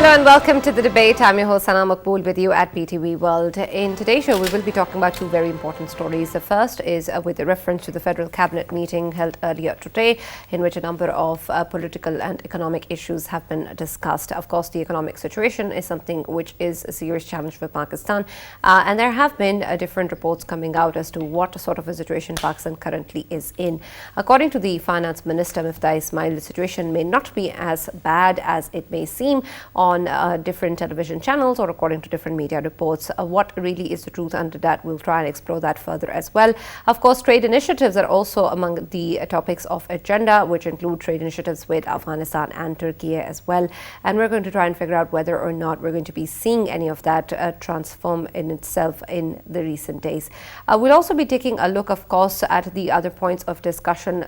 and welcome to the debate. I'm your host Sana MAQBOOL with you at PTV World. In today's show, we will be talking about two very important stories. The first is with a reference to the Federal Cabinet meeting held earlier today, in which a number of political and economic issues have been discussed. Of course, the economic situation is something which is a serious challenge for Pakistan, and there have been different reports coming out as to what sort of a situation Pakistan currently is in. According to the Finance Minister, Mifta Ismail, the situation may not be as bad as it may seem on different television channels or according to different media reports. What really is the truth under that? We'll try and explore that further as well. Of course, trade initiatives are also among the topics of agenda, which include trade initiatives with Afghanistan and Turkey as well. And we're going to try and figure out whether or not we're going to be seeing any of that transform in itself in the recent days. We'll also be taking a look, of course, at the other points of discussion,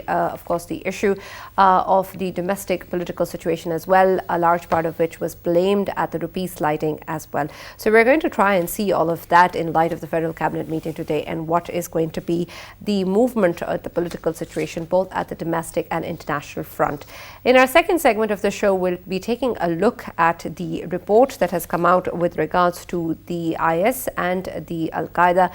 of course, the issue of the domestic political situation as well, a large part of which was blamed at the rupee sliding as well. So we're going to try and see all of that in light of the Federal Cabinet meeting today and what is going to be the movement of the political situation both at the domestic and international front. In our second segment of the show, we'll be taking a look at the report that has come out with regards to the IS and the Al-Qaeda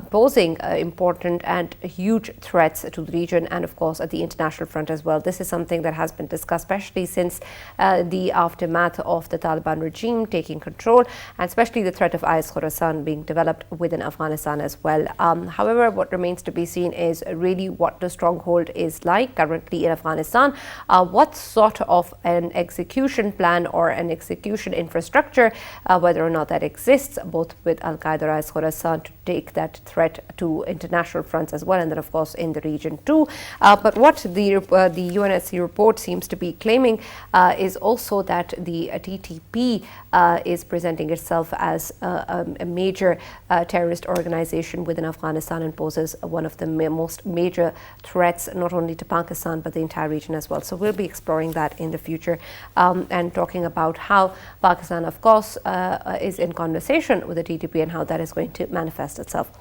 posing important and huge threats to the region and, of course, at the international front as well. This is something that has been discussed, especially since the aftermath of the Taliban regime taking control, and especially the threat of IS Khorasan being developed within Afghanistan as well. However, what remains to be seen is really what the stronghold is like currently in Afghanistan, what sort of an execution plan or an execution infrastructure, whether or not that exists, both with Al-Qaeda or IS Khorasan to take that threat to international fronts as well, and then of course in the region too. But what the UNSC report seems to be claiming is also that the TTP is presenting itself as a major terrorist organization within Afghanistan and poses one of the most major threats not only to Pakistan but the entire region as well. So we'll be exploring that in the future and talking about how Pakistan, of course, is in conversation with the TTP and how that is going to manifest itself.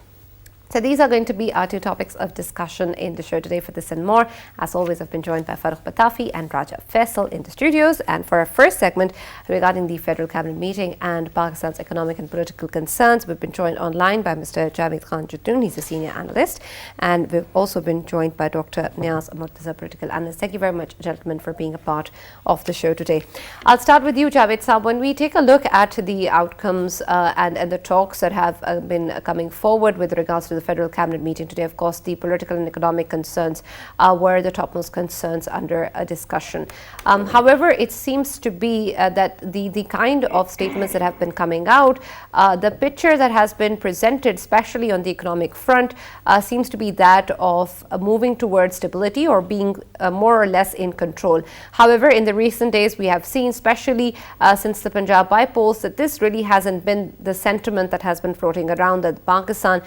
So these are going to be our two topics of discussion in the show today. For this and more, as always, I've been joined by Farooq Batafi and Raja Faisal in the studios. And for our first segment regarding the Federal Cabinet meeting and Pakistan's economic and political concerns, we've been joined online by Mr. Javed Khan Jatun. He's a senior analyst. And we've also been joined by Dr. Niaz Murtaza, political analyst. Thank you very much, gentlemen, for being a part of the show today. I'll start with you, Javed Saab. When we take a look at the outcomes and the talks that have been coming forward with regards to the Federal Cabinet meeting today, of course, the political and economic concerns were the topmost concerns under a discussion. However, it seems to be that the kind of statements that have been coming out, the picture that has been presented, especially on the economic front, seems to be that of moving towards stability or being more or less in control. However, in the recent days, we have seen, especially since the Punjab by-polls, that this really hasn't been the sentiment that has been floating around, that Pakistan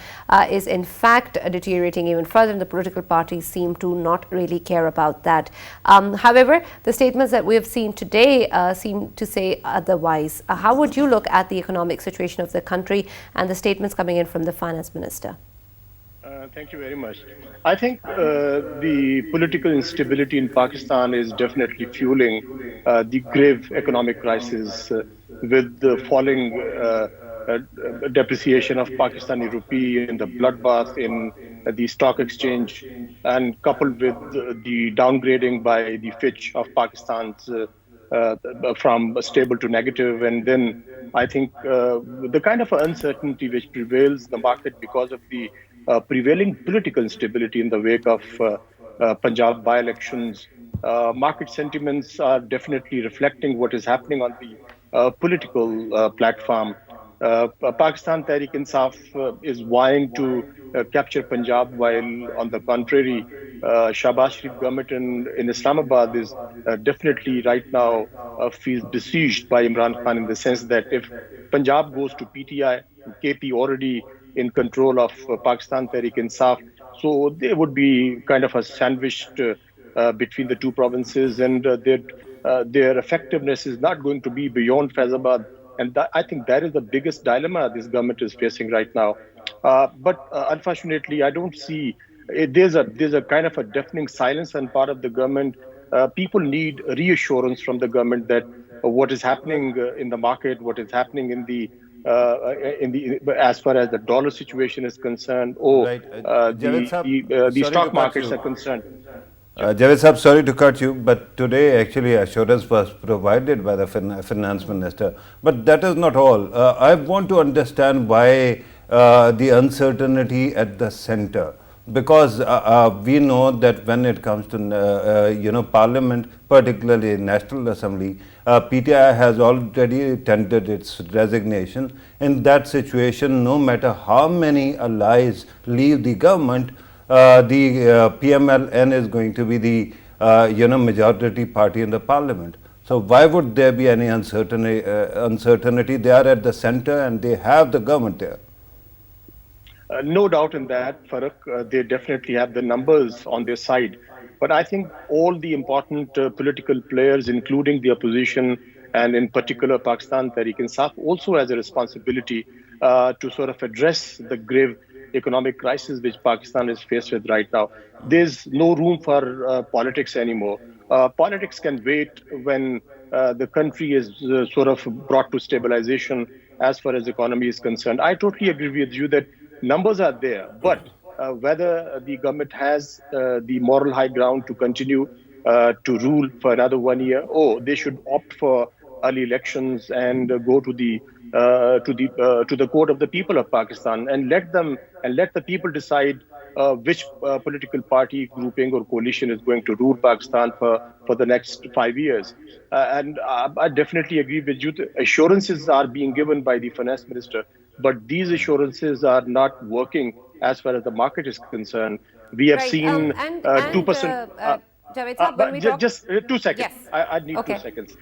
is in fact deteriorating even further, and the political parties seem to not really care about that. However, the statements that we have seen today seem to say otherwise. How would you look at the economic situation of the country and the statements coming in from the Finance Minister? Thank you very much. I think the political instability in Pakistan is definitely fueling the grave economic crisis with the falling depreciation of Pakistani rupee and the bloodbath in the stock exchange, and coupled with the downgrading by the Fitch of Pakistan's from stable to negative. And then I think the kind of uncertainty which prevails in the market because of the prevailing political instability in the wake of Punjab by-elections, market sentiments are definitely reflecting what is happening on the political platform. Pakistan Tehreek-e-Insaf is vying to capture Punjab, while on the contrary, Shahbaz Sharif government in Islamabad is definitely right now feels besieged by Imran Khan, in the sense that if Punjab goes to PTI, KP already in control of Pakistan Tehreek-e-Insaf, so they would be kind of a sandwiched between the two provinces, and their effectiveness is not going to be beyond Faizabad. And I think that is the biggest dilemma this government is facing right now. But unfortunately, I don't see there's a kind of a deafening silence on part of the government people need reassurance from the government that what is happening in the market, what is happening in the as far as the dollar situation is concerned, or Right. Javed Saab, the sorry to stock cut markets you. are concerned. Javed Saab, sorry to cut you, but today actually assurance was provided by the finance minister. But that is not all. I want to understand why the uncertainty at the center, because we know that when it comes to Parliament, particularly National Assembly, PTI has already tendered its resignation. In that situation, no matter how many allies leave the government, the PMLN is going to be the majority party in the parliament. So why would there be any uncertainty? They are at the center and they have the government there. No doubt in that, Farooq. They definitely have the numbers on their side. But I think all the important political players, including the opposition, and in particular Pakistan Tehreek-e-Insaf, also has a responsibility to sort of address the grave economic crisis which Pakistan is faced with right now. There's no room for politics anymore. Politics can wait when the country is sort of brought to stabilization as far as economy is concerned. I totally agree with you that numbers are there, but whether the government has the moral high ground to continue to rule for another 1 year, or they should opt for early elections and go to the court of the people of Pakistan and let the people decide which political party grouping or coalition is going to rule Pakistan for the next 5 years. I definitely agree with you. Assurances are being given by the finance minister, but these assurances are not working as far as the market is concerned. We have Right. seen And 2%. Javed Saab, when we talk, Just 2 seconds. yes, I need okay. 2 seconds.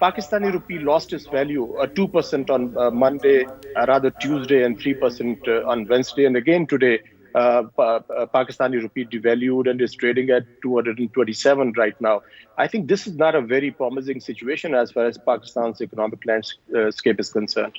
Pakistani rupee lost its value 2% on Monday, rather Tuesday, and 3% on Wednesday. And again today, Pakistani rupee devalued and is trading at 227 right now. I think this is not a very promising situation as far as Pakistan's economic landscape is concerned.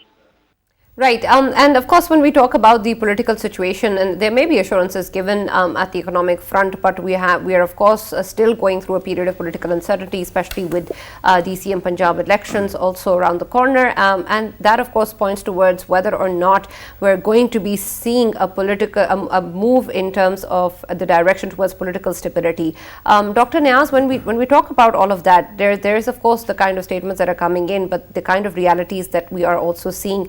Right. And of course, when we talk about the political situation, and there may be assurances given at the economic front, but we are of course still going through a period of political uncertainty, especially with the CM Punjab elections also around the corner. And that of course points towards whether or not we're going to be seeing a political a move in terms of the direction towards political stability. Dr. Niaz, when we talk about all of that, there is of course the kind of statements that are coming in, but the kind of realities that we are also seeing.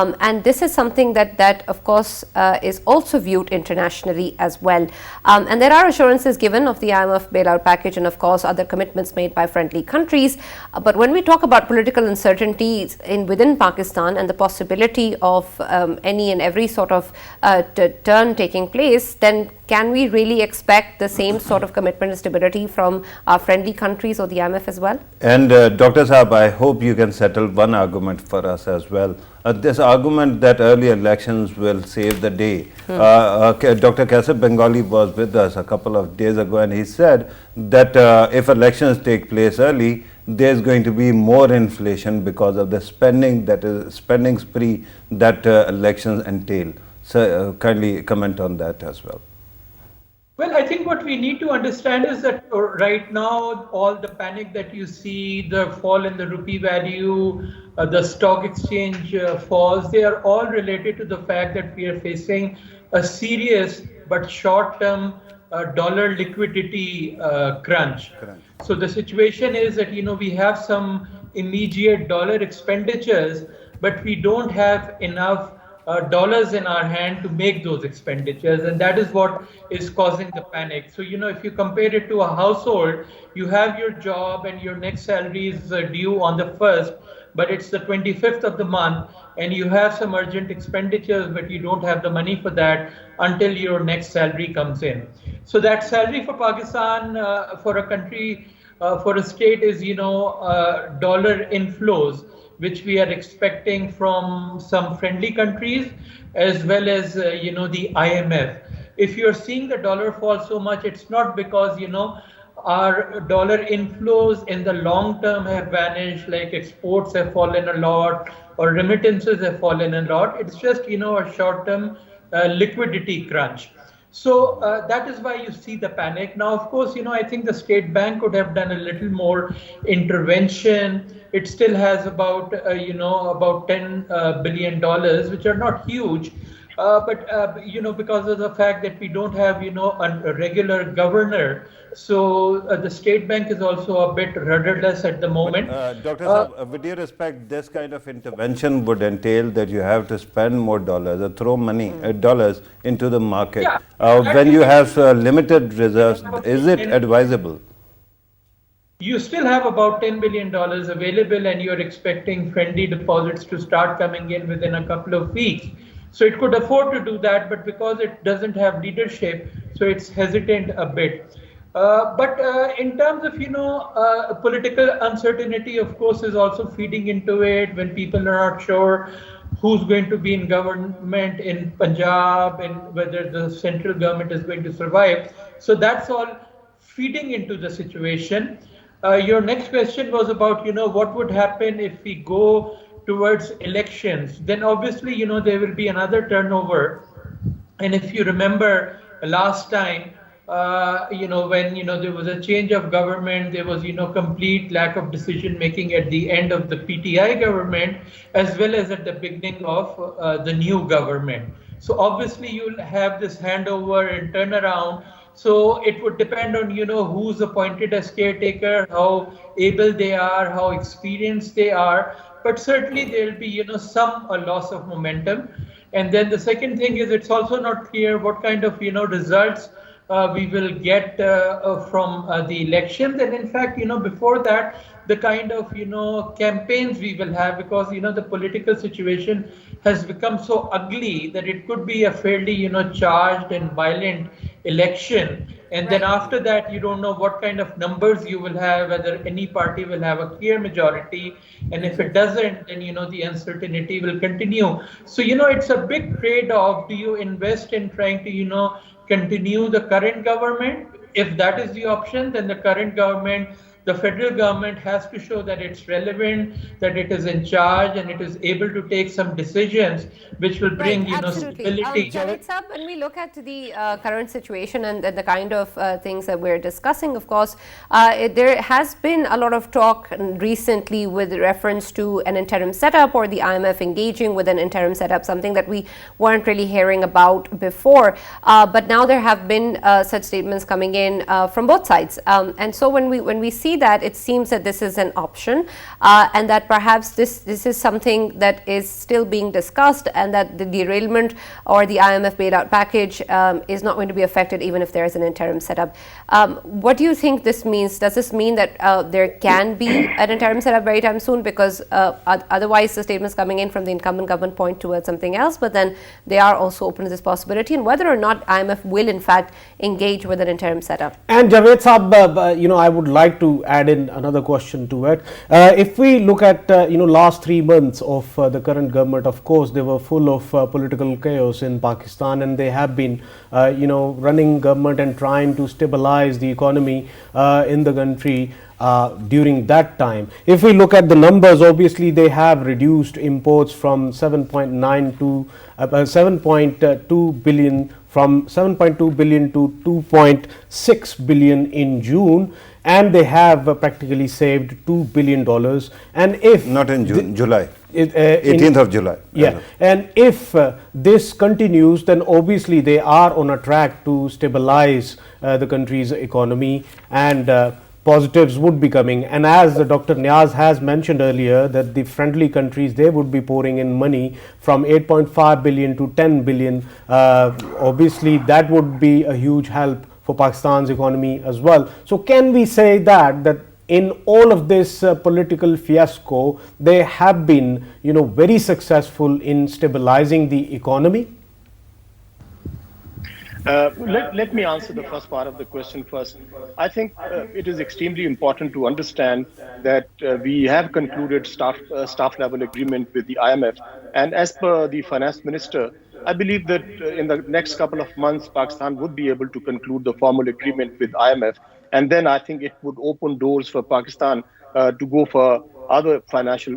And this is something that of course is also viewed internationally as well. And there are assurances given of the IMF bailout package and of course other commitments made by friendly countries. But when we talk about political uncertainties within Pakistan and the possibility of any and every sort of turn taking place, then can we really expect the same sort of commitment and stability from our friendly countries or the IMF as well? And Dr. Saab, I hope you can settle one argument for us as well. This argument that early elections will save the day. Dr. Kaisar Bengali was with us a couple of days ago and he said that if elections take place early, there's going to be more inflation because of the spending spree that elections entail. So kindly comment on that as well. Well, I think what we need to understand is that right now, all the panic that you see, the fall in the rupee value, the stock exchange falls, they are all related to the fact that we are facing a serious but short-term dollar liquidity crunch. So the situation is that, we have some immediate dollar expenditures, but we don't have enough dollars in our hand to make those expenditures, and that is what is causing the panic. So if you compare it to a household, you have your job and your next salary is due on the 1st, but it's the 25th of the month and you have some urgent expenditures, but you don't have the money for that until your next salary comes in. So that salary for Pakistan, for a country, for a state is dollar inflows, which we are expecting from some friendly countries as well as the IMF. If you're seeing the dollar fall so much, it's not because our dollar inflows in the long term have vanished, like exports have fallen a lot or remittances have fallen a lot. It's just a short term liquidity crunch. So that is why you see the panic. Now, of course, I think the state bank could have done a little more intervention. It still has about $10 billion, which are not huge. But because of the fact that we don't have, a regular governor, so the state bank is also a bit rudderless at the But moment. Dr. Saab, with due respect, this kind of intervention would entail that you have to spend more dollars or throw money, dollars into the market. Yeah, When you have limited reserves, is it advisable? You still have about $10 billion available, and you're expecting friendly deposits to start coming in within a couple of weeks. So it could afford to do that, but because it doesn't have leadership, so it's hesitant a bit. But in terms of, political uncertainty, of course, is also feeding into it when people are not sure who's going to be in government in Punjab and whether the central government is going to survive. So that's all feeding into the situation. Your next question was about, what would happen if we go towards elections. Then obviously, there will be another turnover. And if you remember last time, when, there was a change of government, there was, complete lack of decision making at the end of the PTI government, as well as at the beginning of the new government. So obviously you'll have this handover and turnaround. So it would depend on, who's appointed as caretaker, how able they are, how experienced they are. But certainly there'll be, some loss of momentum. And then the second thing is it's also not clear what kind of, results we will get from the elections. And in fact, before that, the kind of, campaigns we will have, because, the political situation has become so ugly that it could be a fairly, charged and violent election. And then after that, you don't know what kind of numbers you will have, whether any party will have a clear majority. And if it doesn't, then, the uncertainty will continue. So, it's a big trade-off. Do you invest in trying to, continue the current government? If that is the option, then the current government, the federal government, has to show that it's relevant, that it is in charge, and it is able to take some decisions which will bring, stability. Javed Saab, when we look at the current situation and the kind of things that we're discussing, of course, there has been a lot of talk recently with reference to an interim setup or the IMF engaging with an interim setup, something that we weren't really hearing about before. But now there have been such statements coming in from both sides. And so when we see that, it seems that this is an option and that perhaps this is something that is still being discussed, and that the derailment or the IMF bailout package is not going to be affected even if there is an interim setup. What do you think this means? Does this mean that there can be an interim setup very time soon? Because otherwise the statements coming in from the incumbent government point towards something else, but then they are also open to this possibility, and whether or not IMF will in fact engage with an interim setup. And Javed Saab, I would like to add in another question to it. If we look at last 3 months of the current government, of course they were full of political chaos in Pakistan, and they have been running government and trying to stabilize the economy in the country during that time. If we look at the numbers, obviously they have reduced imports from 7.9 to 7.2 billion, from 7.2 billion to 2.6 billion in June, and they have practically saved $2 billion. And if not in June, July. 18th of July. Yeah, and if this continues, then obviously they are on a track to stabilize the country's economy, and positives would be coming. And as Dr. Niaz has mentioned earlier, that the friendly countries, they would be pouring in money from 8.5 billion to 10 billion. Obviously that would be a huge help for Pakistan's economy as well. So can we say that in all of this political fiasco, they have been very successful in stabilizing the economy? Let me answer the first part of the question first. I think it is extremely important to understand that we have concluded staff level agreement with the IMF, and as per the finance minister, I believe that in the next couple of months, Pakistan would be able to conclude the formal agreement with IMF, and then I think it would open doors for Pakistan to go for other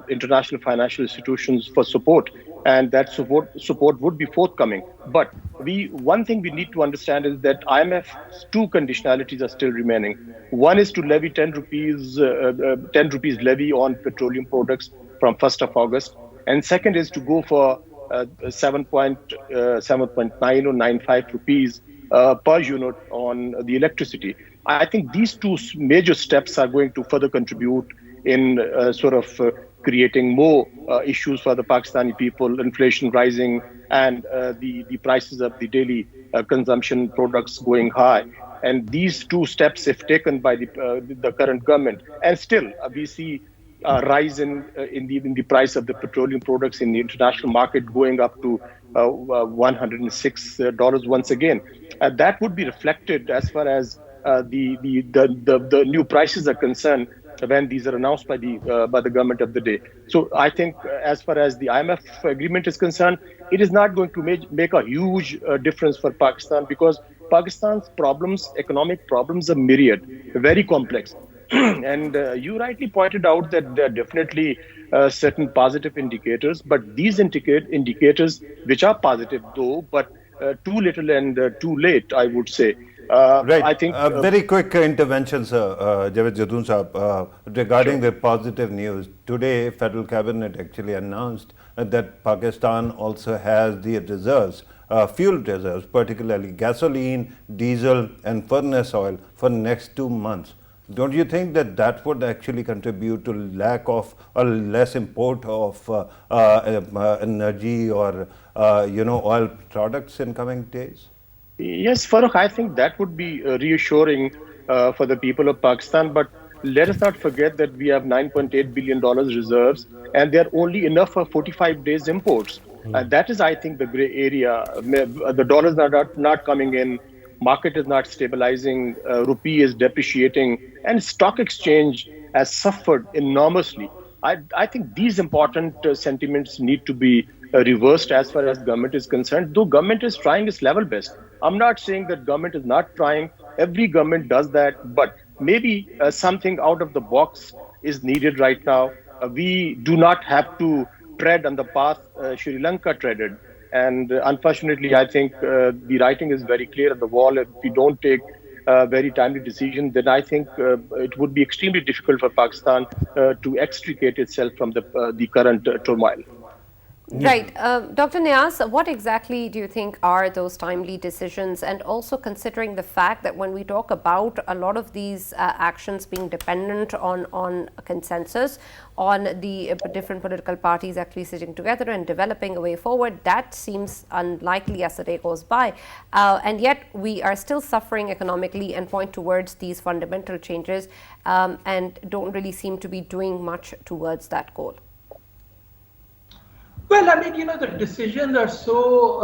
international financial institutions for support, and that support would be forthcoming. But one thing we need to understand is that IMF's two conditionalities are still remaining. One is to levy 10 rupees, 10 rupees levy on petroleum products from 1st of August, and second is to go for 7.9 or 95 rupees per unit on the electricity. I think these two major steps are going to further contribute in creating more issues for the Pakistani people, inflation rising, and the prices of the daily consumption products going high. And these two steps, if taken by the current government, and still we see rise in the price of the petroleum products in the international market going up to $106 once again. That would be reflected as far as the new prices are concerned when these are announced by the government of the day. So I think as far as the IMF agreement is concerned, it is not going to make a huge difference for Pakistan, because Pakistan's economic problems are myriad, very complex. And you rightly pointed out that there are definitely certain positive indicators, but these indicators, which are positive though, but too little and too late, I would say. Right. I think very quick intervention, sir, Javed Jadoon Saab, regarding the positive news. Today, Federal Cabinet actually announced that Pakistan also has the reserves, fuel reserves, particularly gasoline, diesel, and furnace oil for next 2 months. Don't you think that would actually contribute to lack of or less import of energy or oil products in coming days? Yes, Farooq, I think that would be reassuring for the people of Pakistan. But let us not forget that we have $9.8 billion reserves, and they're only enough for 45 days imports. That is, I think, the gray area. The dollars are not coming in. Market is not stabilizing. Rupee is depreciating, and stock exchange has suffered enormously. I think these important sentiments need to be reversed as far as government is concerned, though government is trying its level best. I'm not saying that government is not trying. Every government does that, but maybe something out of the box is needed right now. We do not have to tread on the path Sri Lanka treaded. And unfortunately, I think the writing is very clear on the wall. If we don't take very timely decision, then I think it would be extremely difficult for Pakistan to extricate itself from the current turmoil. Right. Dr. Niaz, what exactly do you think are those timely decisions? And also considering the fact that when we talk about a lot of these actions being dependent on a consensus, on the different political parties actually sitting together and developing a way forward, that seems unlikely as the day goes by. And yet we are still suffering economically and point towards these fundamental changes and don't really seem to be doing much towards that goal. Well, I mean, the decisions are so,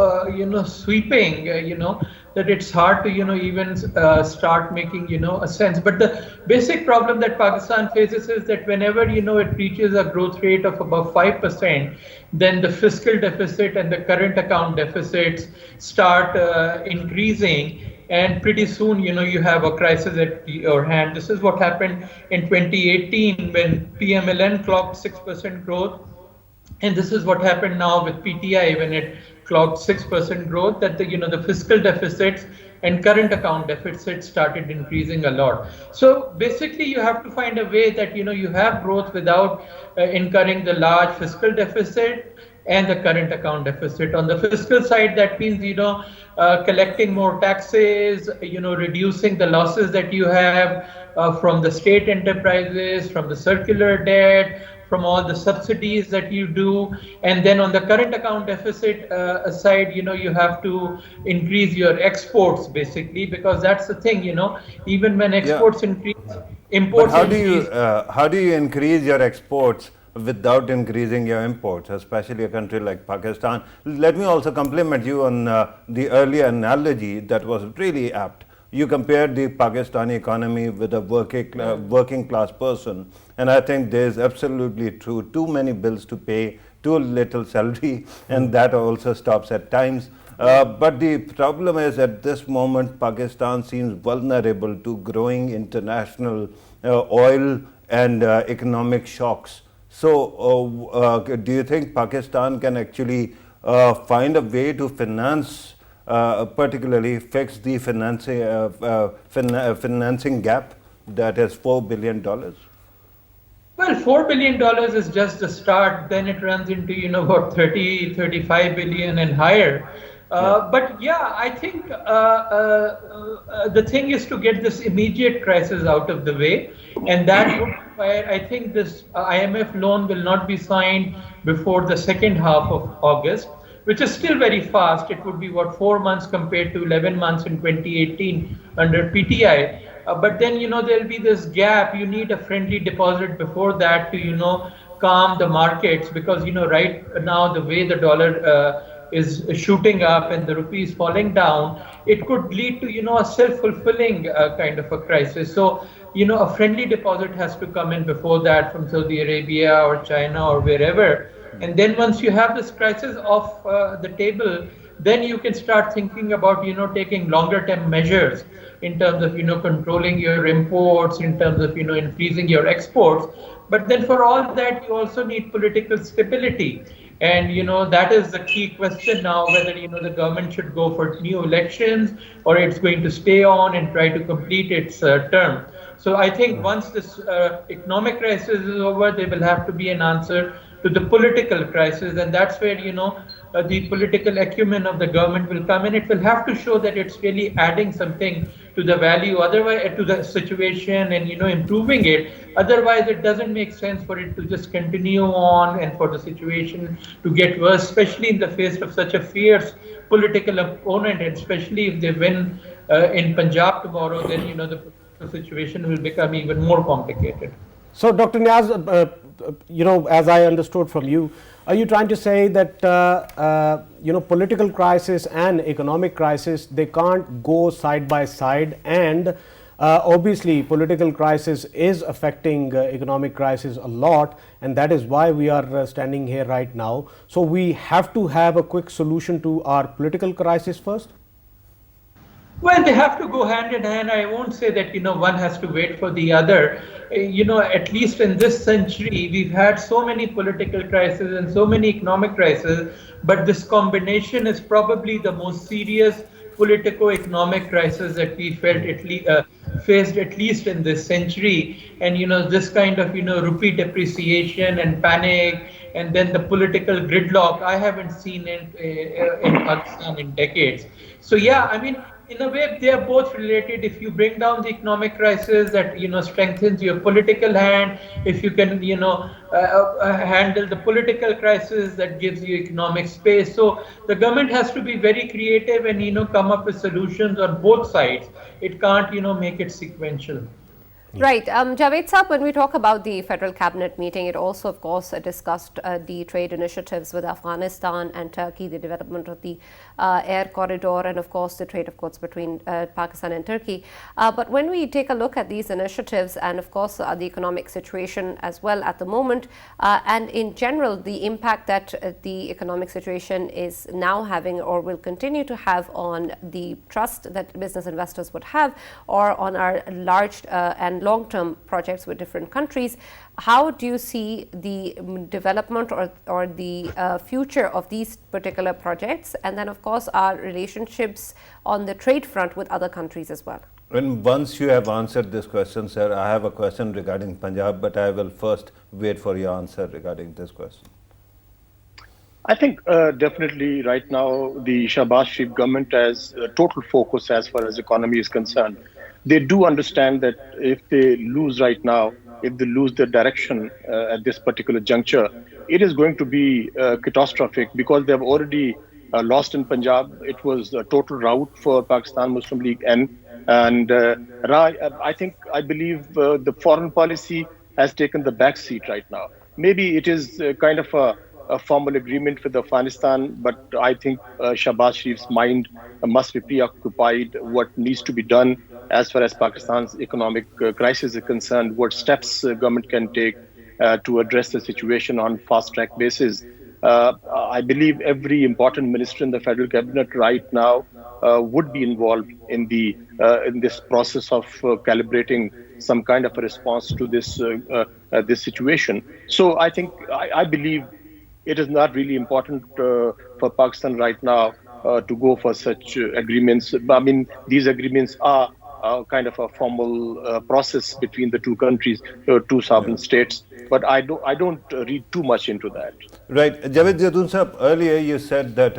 sweeping, that it's hard to, even start making, a sense. But the basic problem that Pakistan faces is that whenever, it reaches a growth rate of about 5%, then the fiscal deficit and the current account deficits start increasing. And pretty soon, you have a crisis at your hand. This is what happened in 2018 when PMLN clocked 6% growth. And this is what happened now with PTI when it clocked 6% growth, that the fiscal deficits and current account deficits started increasing a lot. So basically you have to find a way that you have growth without incurring the large fiscal deficit and the current account deficit. On the fiscal side, that means collecting more taxes, reducing the losses that you have from the state enterprises, from the circular debt, from all the subsidies that you do. And then on the current account deficit side, you have to increase your exports basically, because that's the thing, even when exports increase, imports increase. How do you increase your exports without increasing your imports, especially a country like Pakistan? Let me also compliment you on the earlier analogy that was really apt. You compared the Pakistani economy with a working class person, and I think there's absolutely true. Too many bills to pay, too little salary, and that also stops at times. But the problem is at this moment, Pakistan seems vulnerable to growing international oil and economic shocks. So, do you think Pakistan can actually find a way to finance, particularly fix the financing gap that is $4 billion? Well, $4 billion is just the start. Then it runs into, about 30, 35 billion and higher. But yeah, I think the thing is to get this immediate crisis out of the way. And that would require, I think this IMF loan will not be signed before the second half of August, which is still very fast. It would be, 4 months compared to 11 months in 2018 under PTI. But then, there'll be this gap. You need a friendly deposit before that to, calm the markets because, right now, the way the dollar is shooting up and the rupee is falling down, it could lead to, a self-fulfilling kind of a crisis. So, a friendly deposit has to come in before that from Saudi Arabia or China or wherever. And then once you have this crisis off the table, then you can start thinking about, taking longer term measures in terms of, controlling your imports, in terms of, increasing your exports. But then for all that, you also need political stability. And, that is the key question now, whether, the government should go for new elections or it's going to stay on and try to complete its term. So I think once this economic crisis is over, there will have to be an answer to the political crisis. And that's where, the political acumen of the government will come in. It will have to show that it's really adding something to the value, otherwise to the situation and, improving it. Otherwise, it doesn't make sense for it to just continue on and for the situation to get worse, especially in the face of such a fierce political opponent, and especially if they win in Punjab tomorrow, then, the political situation will become even more complicated. So, Dr. Niaz, as I understood from you, are you trying to say that political crisis and economic crisis, they can't go side by side, and obviously political crisis is affecting economic crisis a lot, and that is why we are standing here right now. So we have to have a quick solution to our political crisis first? Well, they have to go hand in hand. I won't say that, one has to wait for the other. At least in this century, we've had so many political crises and so many economic crises, but this combination is probably the most serious politico-economic crisis that we faced at least in this century. And, this kind of, rupee depreciation and panic, and then the political gridlock, I haven't seen it in Pakistan in decades. So, yeah, I mean, in a way, they are both related. If you bring down the economic crisis, that strengthens your political hand. If you can, handle the political crisis, that gives you economic space. So the government has to be very creative and come up with solutions on both sides. It can't make it sequential. Right. Javed Saab, when we talk about the Federal Cabinet meeting, it also, of course, discussed the trade initiatives with Afghanistan and Turkey, the development of the air corridor, and, of course, the trade, of course, between Pakistan and Turkey. But when we take a look at these initiatives and, of course, the economic situation as well at the moment, and in general, the impact that the economic situation is now having or will continue to have on the trust that business investors would have, or on our large and long-term projects with different countries, how do you see the development or the future of these particular projects, and then of course our relationships on the trade front with other countries as well? And once you have answered this question, sir, I have a question regarding Punjab, but I will first wait for your answer regarding this question. I think definitely right now the Shahbaz Sharif government has a total focus as far as economy is concerned. They do understand that if they lose right now, if they lose their direction at this particular juncture, it is going to be catastrophic, because they have already lost in Punjab. It was a total rout for Pakistan Muslim League N. And I believe the foreign policy has taken the back seat right now. Maybe it is kind of a formal agreement with Afghanistan, but I think Shahbaz Sharif's mind must be preoccupied what needs to be done as far as Pakistan's economic crisis is concerned, what steps government can take to address the situation on fast-track basis. I believe every important minister in the federal cabinet right now would be involved in this process of calibrating some kind of a response to this situation. So I believe it is not really important for Pakistan right now to go for such agreements. I mean, these agreements are kind of a formal process between the two countries, two sovereign states. But I don't read too much into that. Right. Javed Zaitoon Sahab, earlier you said that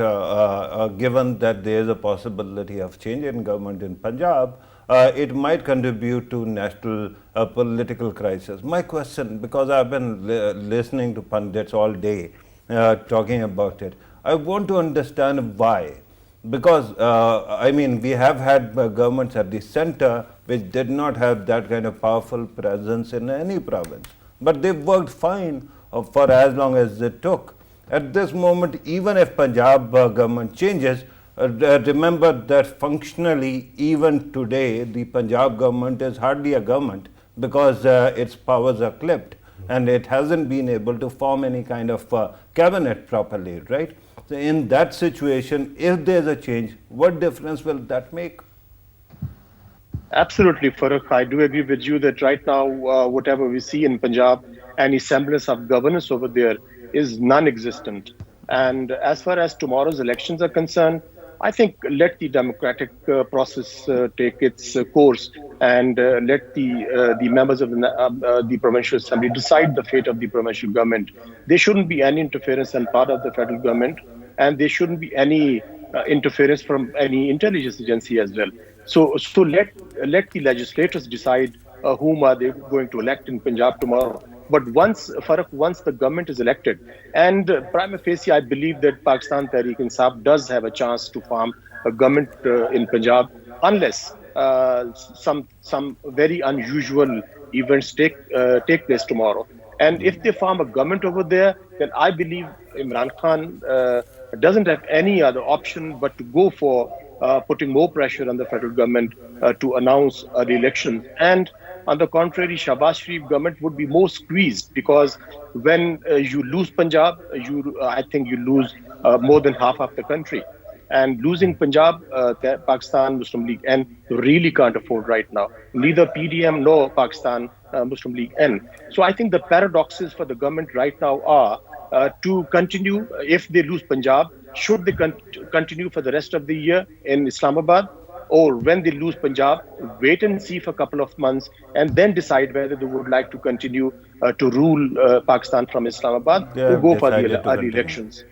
given that there is a possibility of change in government in Punjab, it might contribute to national political crisis. My question, because I've been listening to pundits all day talking about it, I want to understand why. Because, I mean, we have had governments at the center which did not have that kind of powerful presence in any province. But they worked fine for as long as it took. At this moment, even if Punjab government changes, remember that functionally, even today, the Punjab government is hardly a government because its powers are clipped and it hasn't been able to form any kind of cabinet properly, right? So in that situation, if there's a change, what difference will that make? Absolutely, Farooq. I do agree with you that right now, whatever we see in Punjab, any semblance of governance over there is non-existent. And as far as tomorrow's elections are concerned, I think let the democratic process take its course and let the members of the provincial assembly decide the fate of the provincial government. There shouldn't be any interference on part of the federal government, and there shouldn't be any interference from any intelligence agency as well. So let the legislators decide whom are they going to elect in Punjab tomorrow. But once the government is elected, and prima facie, I believe that Pakistan Tehreek-e-Insaf does have a chance to form a government in Punjab, unless some very unusual events take place tomorrow. And if they form a government over there, then I believe Imran Khan doesn't have any other option but to go for putting more pressure on the federal government to announce the elections. And on the contrary, Shahbaz Sharif government would be more squeezed because when you lose Punjab, I think you lose more than half of the country. And losing Punjab, Pakistan Muslim League N really can't afford right now. Neither PDM nor Pakistan Muslim League N. So I think the paradoxes for the government right now are to continue, if they lose Punjab, should they continue for the rest of the year in Islamabad? Or when they lose Punjab, wait and see for a couple of months and then decide whether they would like to continue to rule Pakistan from Islamabad or go for the early elections.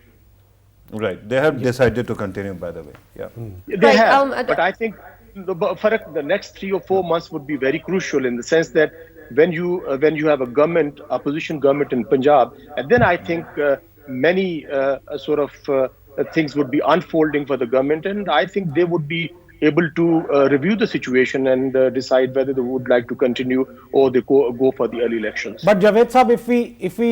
Right. They have decided to continue, by the way. Yeah. They have. But I think the next 3 or 4 months would be very crucial in the sense that when you have a government, opposition government in Punjab, and then I think many things would be unfolding for the government, and I think they would be able to review the situation and decide whether they would like to continue or they go for the early elections. But Javed Sahab,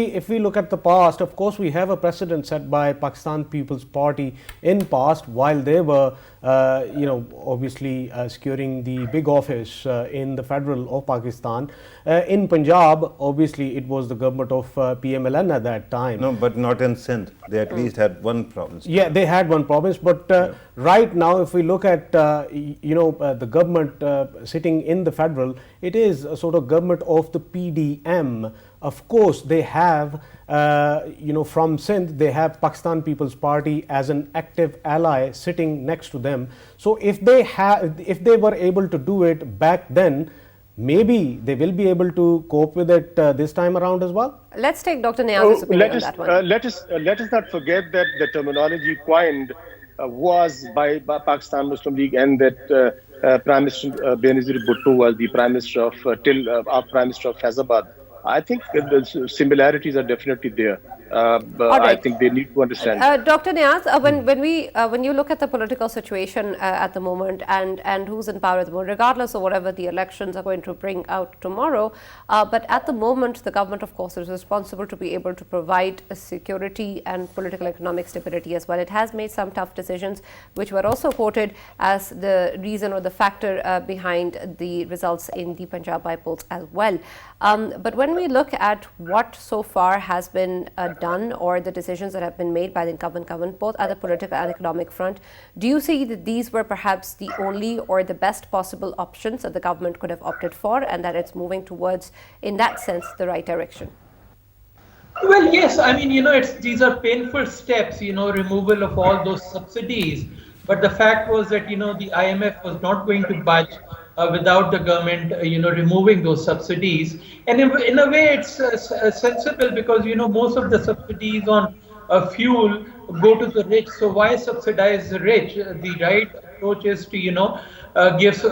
if we look at the past, of course we have a precedent set by Pakistan People's Party in past while they were obviously securing the big office in the federal of Pakistan. In Punjab, obviously it was the government of PMLN at that time. No, but not in Sindh. They at least had one province. Yeah, they had one province, but right now if we look at the government sitting in the federal, it is a sort of government of the PDM. Of course, they have, from Sindh, they have Pakistan People's Party as an active ally sitting next to them. So if they were able to do it back then, maybe they will be able to cope with it this time around as well. Let's take Dr. Niaz's opinion on that one. Let us not forget that the terminology coined was by Pakistan Muslim League, and that Prime Minister Benazir Bhutto was the Prime Minister of Prime Minister of Faizabad. I think the similarities are definitely there. Right. I think they need to understand. Dr. Niaz, when you look at the political situation at the moment and who's in power at the moment, regardless of whatever the elections are going to bring out tomorrow, but at the moment the government, of course, is responsible to be able to provide security and political economic stability as well. It has made some tough decisions, which were also quoted as the reason or the factor behind the results in the Punjab by polls as well. But when we look at what so far has been done or the decisions that have been made by the incumbent government, both at the political and economic front, do you see that these were perhaps the only or the best possible options that the government could have opted for, and that it's moving towards, in that sense, the right direction? Well, yes. I mean, these are painful steps, removal of all those subsidies. But the fact was that, the IMF was not going to budge without the government, removing those subsidies. And in a way, it's sensible because, most of the subsidies on fuel go to the rich. So why subsidize the rich? The right approach is to, give,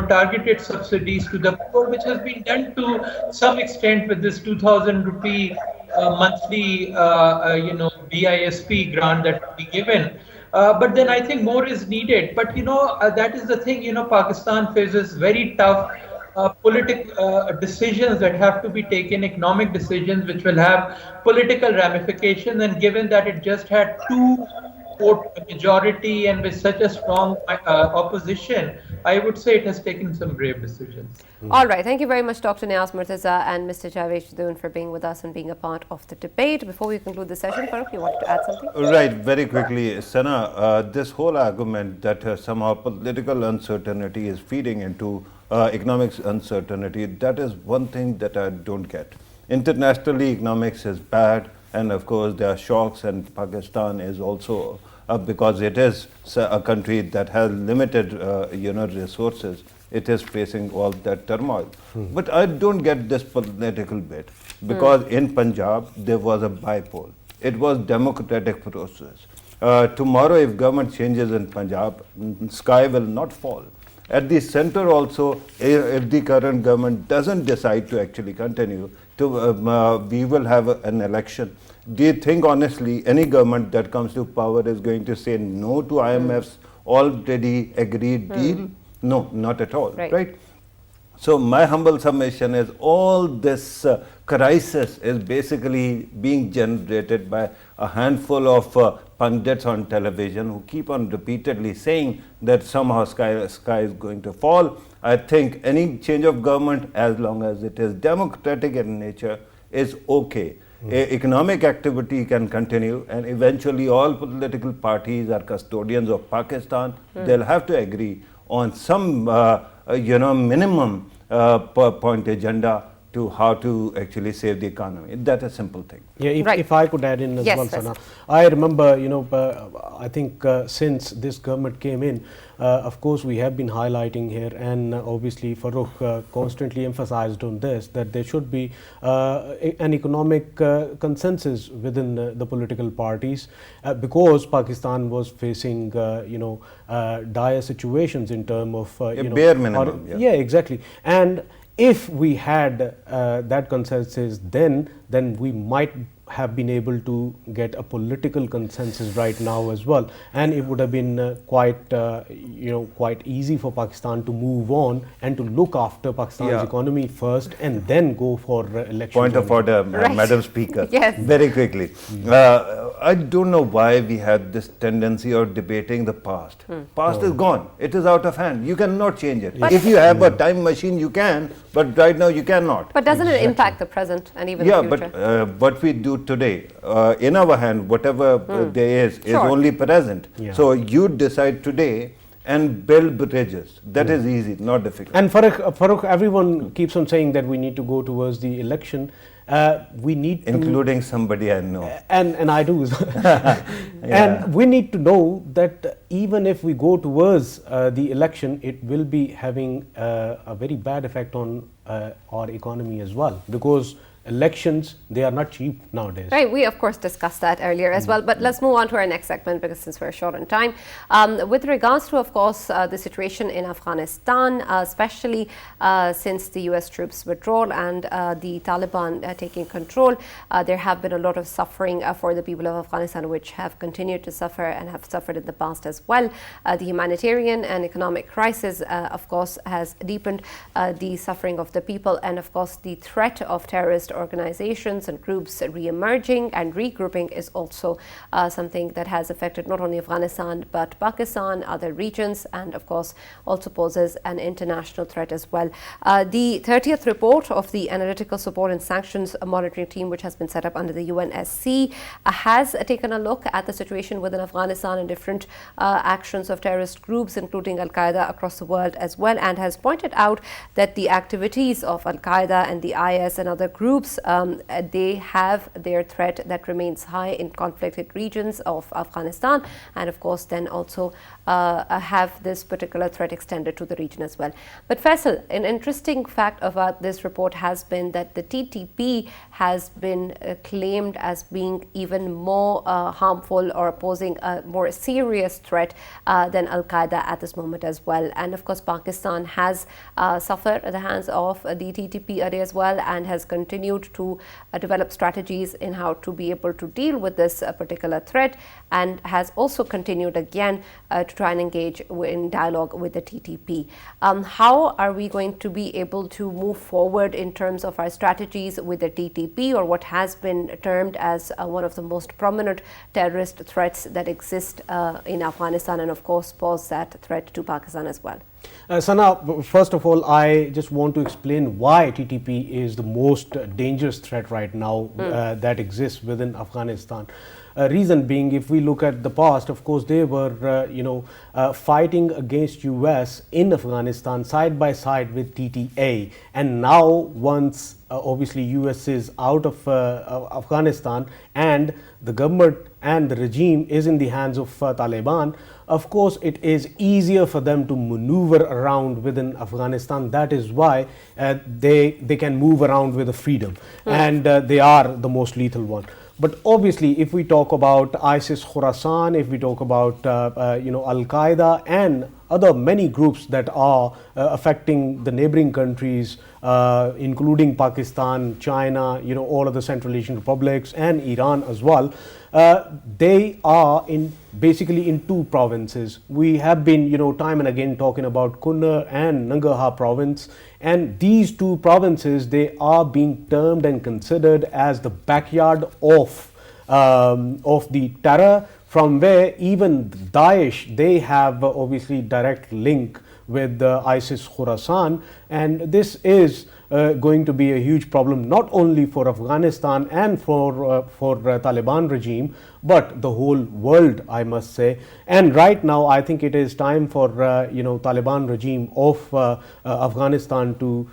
targeted subsidies to the poor, which has been done to some extent with this 2,000 rupee monthly, BISP grant that will be given. But then I think more is needed. But, that is the thing, Pakistan faces very tough political decisions that have to be taken, economic decisions, which will have political ramifications. And given that it just had two vote majority and with such a strong opposition, I would say it has taken some brave decisions. All right. Thank you very much, Dr. Niaz Murtaza and Mr. Javed Shadoon, for being with us and being a part of the debate. Before we conclude the session, Farooq, you wanted to add something? Right. Very quickly, Sana, this whole argument that somehow political uncertainty is feeding into economics uncertainty, that is one thing that I don't get. Internationally, economics is bad, and of course there are shocks, and Pakistan is also because it is a country that has limited resources. It is facing all that turmoil. But I don't get this political bit, because in Punjab there was a bipole. It was democratic process. Tomorrow if government changes in Punjab, sky will not fall. At the center also, if the current government doesn't decide to actually continue, we will have an election. Do you think honestly any government that comes to power is going to say no to IMF's already agreed deal? No, not at all, right? So my humble submission is all this crisis is basically being generated by a handful of pundits on television who keep on repeatedly saying that somehow sky is going to fall. I think any change of government, as long as it is democratic in nature, is okay. Economic activity can continue, and eventually all political parties are custodians of Pakistan. They'll have to agree on some minimum point agenda to how to actually save the economy. That's a simple thing. Yeah, if I could add in as well, Sana. I remember, I think since this government came in, of course we have been highlighting here, and obviously Farooq constantly emphasized on this, that there should be an economic consensus within the political parties, because Pakistan was facing, dire situations in terms of, bare minimum. Yeah, exactly. And if we had that consensus then we might have been able to get a political consensus right now as well, and it would have been quite easy for Pakistan to move on and to look after Pakistan's economy first and then go for elections. Point of order, Madam Speaker. Yes. Very quickly. I don't know why we had this tendency of debating the past. Past is gone. It is out of hand. You cannot change it. If you have a time machine, you can, but right now you cannot. But doesn't it impact the present and even the future? Yeah, but what we do today, in our hand, whatever there is only present. So you decide today and build bridges. That is easy, not difficult. And Farooq, everyone keeps on saying that we need to go towards the election. We need to, including somebody I know. And I do. And we need to know that even if we go towards the election, it will be having a very bad effect on our economy as well, because elections, they are not cheap nowadays. Right, we of course discussed that earlier as well, but let's move on to our next segment, because since we're short on time. With regards to, of course, the situation in Afghanistan, especially since the US troops withdrawal and the Taliban taking control, there have been a lot of suffering for the people of Afghanistan, which have continued to suffer and have suffered in the past as well. The humanitarian and economic crisis, of course, has deepened the suffering of the people, and of course the threat of terrorist organizations and groups re-emerging and regrouping is also something that has affected not only Afghanistan but Pakistan, other regions, and of course also poses an international threat as well. The 30th report of the Analytical Support and Sanctions Monitoring Team, which has been set up under the UNSC, has taken a look at the situation within Afghanistan and different actions of terrorist groups, including Al-Qaeda across the world as well, and has pointed out that the activities of Al-Qaeda and the IS and other groups, they have their threat that remains high in conflicted regions of Afghanistan, and of course then also have this particular threat extended to the region as well. But Faisal, an interesting fact about this report has been that the TTP has been claimed as being even more harmful or posing a more serious threat than Al-Qaeda at this moment as well. And of course Pakistan has suffered at the hands of the TTP area as well, and has continued to develop strategies in how to be able to deal with this particular threat, and has also continued again to try and engage in dialogue with the TTP. How are we going to be able to move forward in terms of our strategies with the TTP, or what has been termed as one of the most prominent terrorist threats that exist in Afghanistan, and of course pose that threat to Pakistan as well? Sana, first of all, I just want to explain why TTP is the most dangerous threat right now that exists within Afghanistan. Reason being, if we look at the past, of course, they were, fighting against US in Afghanistan side by side with TTA. And now, once obviously US is out of Afghanistan and the government and the regime is in the hands of Taliban, of course, it is easier for them to maneuver around within Afghanistan. That is why they can move around with a freedom, and they are the most lethal one. But obviously, if we talk about ISIS Khorasan, if we talk about Al-Qaeda and other many groups that are affecting the neighboring countries, including Pakistan, China, all of the Central Asian republics and Iran as well, they are basically in two provinces. We have been, time and again talking about Kunar and Nangarhar province, and these two provinces, they are being termed and considered as the backyard of the terror, from where even Daesh, they have obviously direct link with ISIS Khorasan, and this is going to be a huge problem not only for Afghanistan and for Taliban regime, but the whole world, I must say. And right now, I think it is time for Taliban regime of Afghanistan to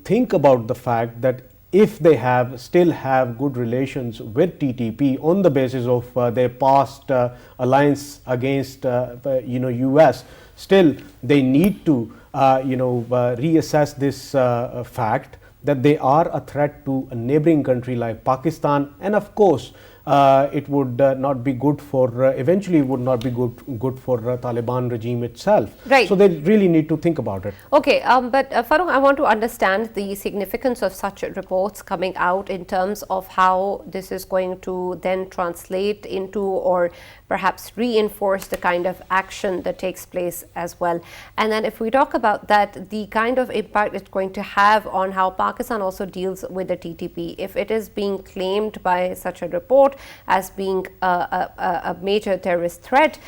think about the fact that if they still have good relations with TTP on the basis of their past alliance against US, still they need to reassess this fact that they are a threat to a neighboring country like Pakistan, and of course it would not be good for eventually would not be good for Taliban regime itself. Right. So they really need to think about it. Okay, but Farooq, I want to understand the significance of such reports coming out in terms of how this is going to then translate into or perhaps reinforce the kind of action that takes place as well. And then if we talk about that, the kind of impact it's going to have on how Pakistan also deals with the TTP, if it is being claimed by such a report as being a major terrorist threat,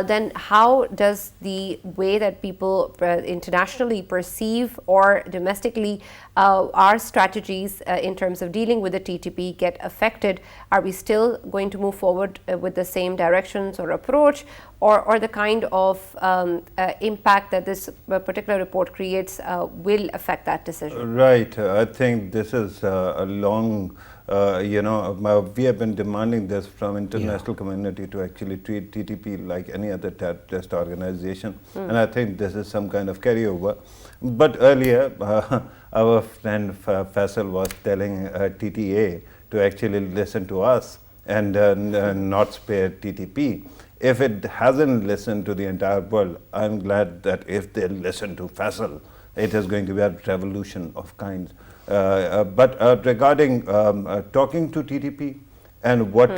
then how does the way that people internationally perceive or domestically our strategies in terms of dealing with the TTP get affected? Are we still going to move forward with the same directions or approach, or the kind of impact that this particular report creates will affect that decision? Right. I think this is a long, we have been demanding this from international community to actually treat TTP like any other terrorist organization. And I think this is some kind of carryover. But earlier, our friend Faisal was telling TTA to actually listen to us and not spare TTP. If it hasn't listened to the entire world, I'm glad that if they listen to Faisal, it is going to be a revolution of kinds. But regarding talking to TTP and what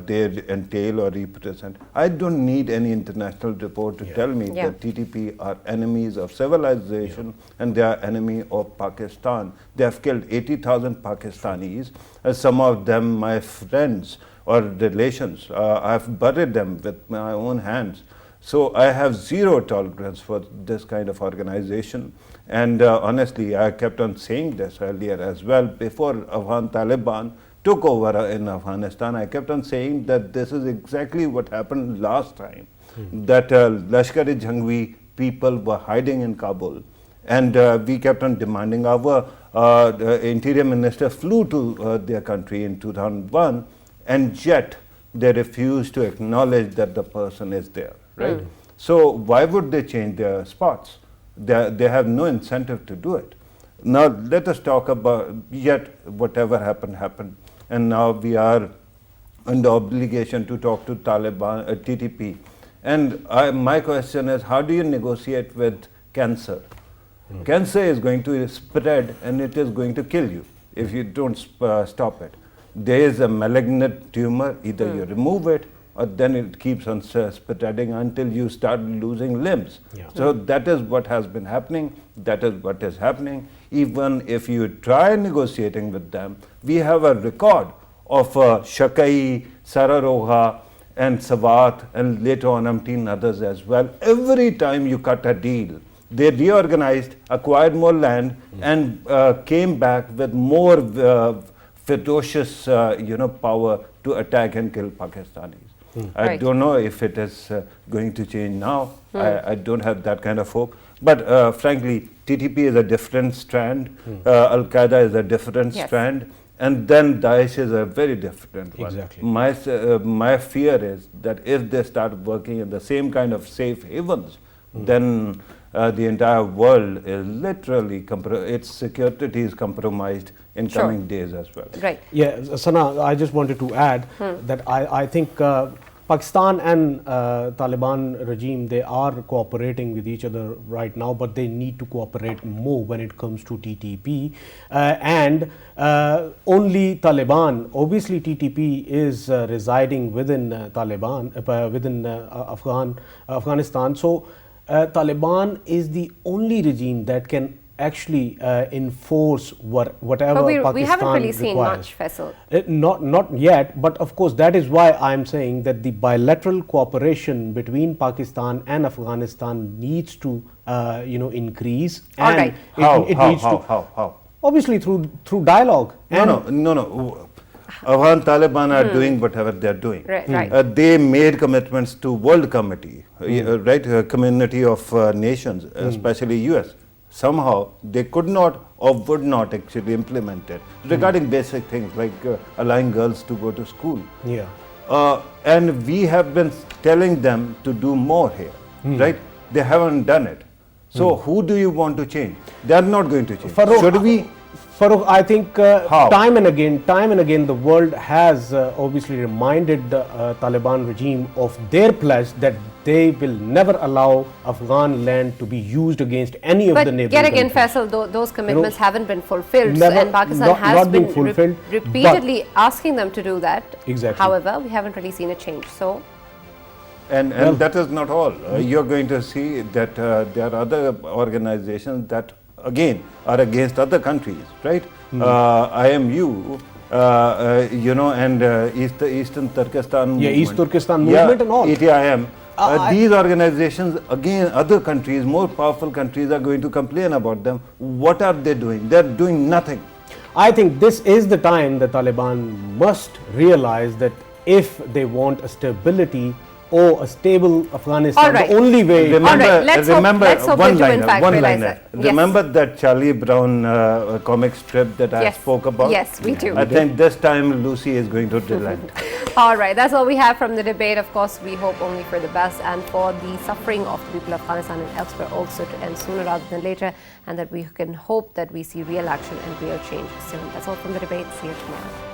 they entail or represent. I don't need any international report to tell me that TTP are enemies of civilization and they are enemy of Pakistan. They have killed 80,000 Pakistanis, some of them my friends or relations. I have buried them with my own hands. So I have zero tolerance for this kind of organization. And honestly, I kept on saying this earlier as well. Before Afghan Taliban took over in Afghanistan, I kept on saying that this is exactly what happened last time, that Lashkar-e-Jhangvi people were hiding in Kabul. And we kept on demanding. Our interior minister flew to their country in 2001, and yet they refused to acknowledge that the person is there, right? So why would they change their spots? They have no incentive to do it. Now let us talk about, yet whatever happened, happened. And now we are under obligation to talk to Taliban, TTP. And my question is, how do you negotiate with cancer? Cancer is going to spread and it is going to kill you if you don't stop it. There is a malignant tumor, either you remove it or then it keeps on spreading until you start losing limbs. So that is what has been happening, that is what is happening. Even if you try negotiating with them, we have a record of Shakai, Sararogha and Sawat and later on umpteen others as well. Every time you cut a deal, they reorganized, acquired more land and came back with more ferocious power to attack and kill Pakistanis. I don't know if it is going to change now. I don't have that kind of hope. But frankly, TTP is a different strand, Al-Qaeda is a different strand, and then Daesh is a very different one. Exactly. My fear is that if they start working in the same kind of safe havens, then the entire world is literally, its security is compromised in coming days as well. Right. Yeah, Sana, I just wanted to add that I think Pakistan and Taliban regime, they are cooperating with each other right now, but they need to cooperate more when it comes to TTP. And only Taliban, obviously TTP is residing within Taliban, within Afghanistan. So Taliban is the only regime that can actually enforce whatever Pakistan we haven't really seen requires. much, Faisal. Not yet, but of course that is why I'm saying that the bilateral cooperation between Pakistan and Afghanistan needs to increase. All and right. it needs to How? obviously through dialogue. No. Afghan Taliban are doing whatever they are doing. Right. They made commitments to World Committee, Community of Nations, especially US. Somehow they could not or would not actually implement it regarding basic things like allowing girls to go to school. And we have been telling them to do more here, right? They haven't done it. So who do you want to change? They are not going to change. Should we? Farooq, I think time and again the world has obviously reminded the Taliban regime of their pledge that they will never allow Afghan land to be used against any of the neighboring But yet again, countries. Faisal, those commitments haven't been fulfilled, Never, and Pakistan has not been been fulfilled, repeatedly asking them to do that. Exactly. However, we haven't really seen a change. So, And that is not all. You're going to see that there are other organizations that again are against other countries, right? IMU, and Eastern Turkestan movement. East Turkestan movement and all. ETIM. These organizations, again, other countries, more powerful countries are going to complain about them. What are they doing? They're doing nothing. I think this is the time the Taliban must realize that if they want a stability or a stable Afghanistan, the only way. Remember, let's hope one they do in fact liner. realize that. Yes. Remember that Charlie Brown comic strip that I spoke about? Yes, we do. I think this time Lucy is going to relent. All right, that's all we have from the debate. Of course, we hope only for the best and for the suffering of the people of Afghanistan and elsewhere also to end sooner rather than later, and that we can hope that we see real action and real change soon. That's all from the debate. See you tomorrow.